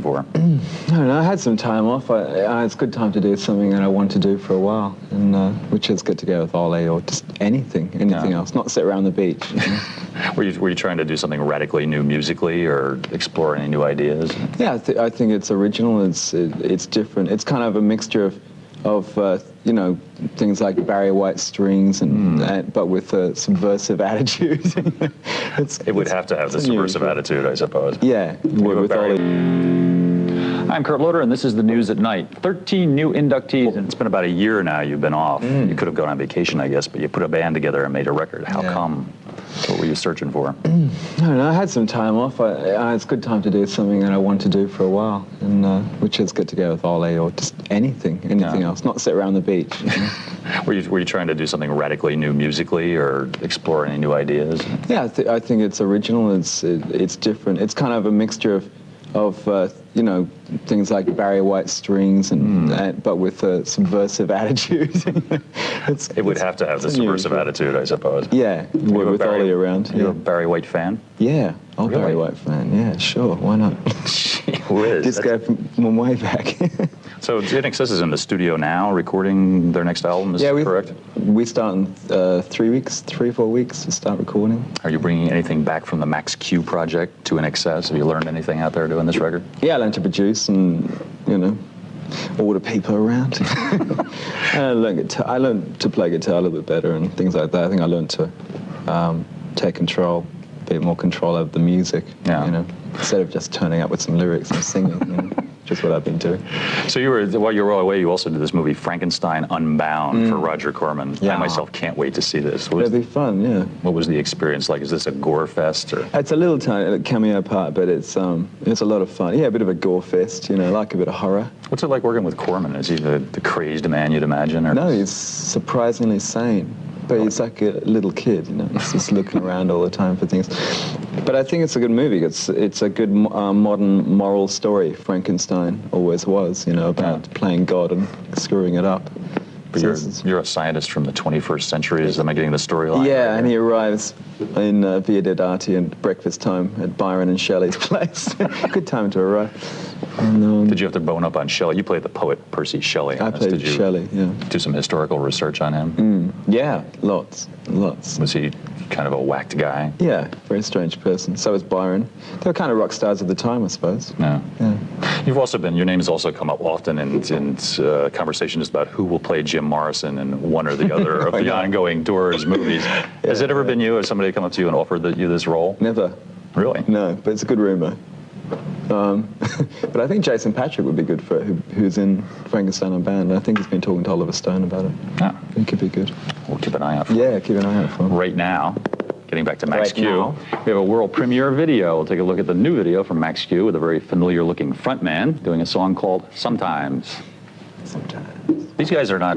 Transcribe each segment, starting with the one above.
for? I don't know. I had some time off. It's a good time to do something that I wanted to do for a while, and which is good to go with Ollie or just anything else. Not sit around the beach. You know? Were you trying to do something radically new musically, or explore any new ideas? Yeah, I think it's original. It's different. It's kind of a mixture of you know, things like Barry White strings and but with a subversive attitude. It would have to have the subversive attitude, I suppose. Yeah, with Ollie. I'm Kurt Loder, and this is the news at night. 13 new inductees, and it's been about a year now you've been off. You could have gone on vacation, I guess, but you put a band together and made a record. How come? What were you searching for? I don't know. I had some time off. It's a good time to do something that I wanted to do for a while, and which is good to go with Ollie or just anything else. Not sit around the beach. You know? Were you trying to do something radically new musically, or explore any new ideas? Yeah, I think it's original. It's different. It's kind of a mixture of you know, things like Barry White strings and but with a subversive attitude. It would have to have the subversive attitude, I suppose. Yeah, with Ollie around. You're a Barry White fan? Yeah, Really? Barry White fan. Yeah, sure, why not? Whiz. Just go from way back. So INXS is in the studio now, recording their next album, is that correct? We start in 3 or 4 weeks to start recording. Are you bringing anything back from the MaxQ project to INXS? Have you learned anything out there doing this record? Yeah, I learned to produce and, you know, order people around. I learned to play guitar a little bit better and things like that. I think I learned to take control, a bit more control over the music, you know, instead of just turning up with some lyrics and singing, you know. Just what I've been doing. So while you were away, you also did this movie Frankenstein Unbound for Roger Corman. Yeah. I myself can't wait to see this. It'll be fun, yeah. What was the experience like? Is this a gore fest? Or? It's a little tiny cameo part, but it's a lot of fun. Yeah, a bit of a gore fest, you know, like a bit of horror. What's it like working with Corman? Is he the crazed man you'd imagine? Or? No, he's surprisingly sane. But he's like a little kid, you know, he's just looking around all the time for things. But I think it's a good movie. It's a good modern moral story. Frankenstein always was, you know, about playing God and screwing it up. But you're a scientist from the 21st century. Am I getting the storyline? Yeah, and he arrives in Via de Dati at breakfast time at Byron and Shelley's place. Good time to arrive. And, did you have to bone up on Shelley? You played the poet Percy Shelley. I played Shelley, yeah. Do some historical research on him? Yeah, lots. Was he kind of a whacked guy? Yeah, very strange person. So was Byron. They were kind of rock stars of the time, I suppose. Yeah. Your name has also come up often in conversations about who will play Jim Morrison in one or the other of the ongoing Doors movies. Has it ever been you? Has somebody come up to you and offered you this role? Never. Really? No, but it's a good rumor. But I think Jason Patrick would be good for it, who's in Frankenstein Unbound. I think he's been talking to Oliver Stone about it. Yeah. It could be good. We'll keep an eye out for it. Yeah, keep an eye out for it. Right now, getting back to MaxQ, we have a world premiere video. We'll take a look at the new video from MaxQ with a very familiar-looking frontman doing a song called Sometimes. Sometimes. These guys are not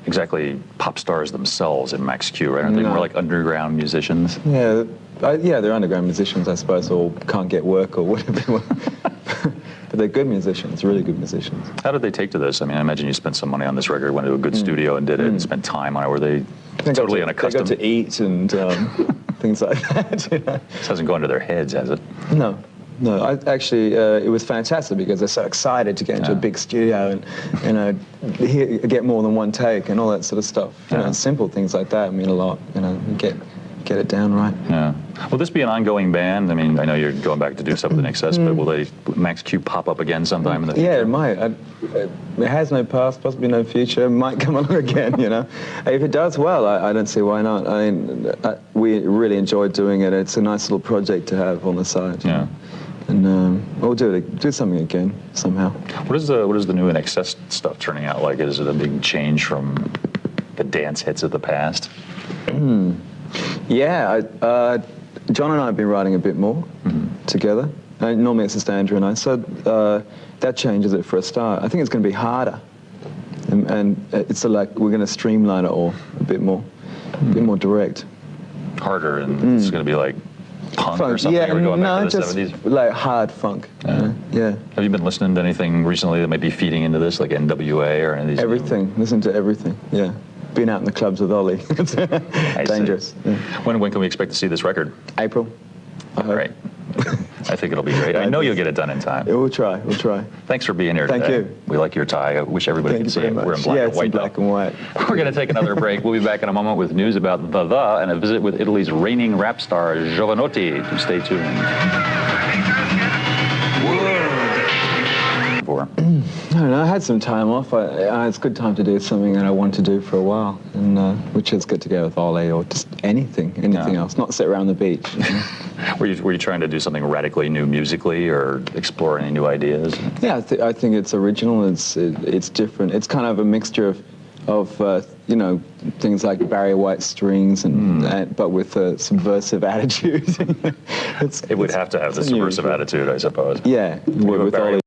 exactly pop stars themselves in MaxQ, right? Aren't they more like underground musicians? Yeah, they're underground musicians, I suppose, or can't get work or whatever. But they're good musicians, really good musicians. How did they take to this? I mean, I imagine you spent some money on this record, went to a good studio and did it, and spent time on it. Were they totally unaccustomed? They got to eat and things like that. You know? This hasn't gone to their heads, has it? No. It was fantastic because they're so excited to get into a big studio and, you know, get more than one take and all that sort of stuff. You know, simple things like that mean a lot. You know, get it down right. Yeah. Will this be an ongoing band? I mean, I know you're going back to do stuff with INXS, but will MaxQ pop up again sometime in the future? Yeah, it might. It has no past, possibly no future. It might come along again, you know. If it does well, I don't see why not. I mean, we really enjoyed doing it. It's a nice little project to have on the side. Yeah. And we'll do something again somehow. What is the new INXS stuff turning out like? Is it a big change from the dance hits of the past? Yeah, John and I have been writing a bit more together. Normally it's just Andrew and I, so that changes it for a start. I think it's going to be harder, and it's like we're going to streamline it all a bit more direct. Harder, and it's going to be like punk or something? Yeah, we're going back to the just 70s? Like hard funk. Yeah. Have you been listening to anything recently that might be feeding into this, like NWA or any of these? Everything. Listen to everything. Yeah. Been out in the clubs with Ollie. It's dangerous. Yeah. When can we expect to see this record? April. I hope. Great. I think it'll be great. I know you'll get it done in time. We'll try. We'll try. Thanks for being here Thank today. you. We like your tie. I wish everybody Thank could you see very it. We're in much. black Yeah, and it's white. in black and white. We're going to take another break. We'll be back in a moment with news about the and a visit with Italy's reigning rap star Giovanotti. Stay tuned. I don't know, I had some time off. It's a good time to do something that I wanted to do for a while, and which is get together with Ollie or just anything else, not sit around the beach. Were you trying to do something radically new musically or explore any new ideas? Yeah, I think it's original. It's different. It's kind of a mixture of things like Barry White strings and but with a subversive attitude. It would have to have the subversive attitude, I suppose. Yeah, with Barry Ollie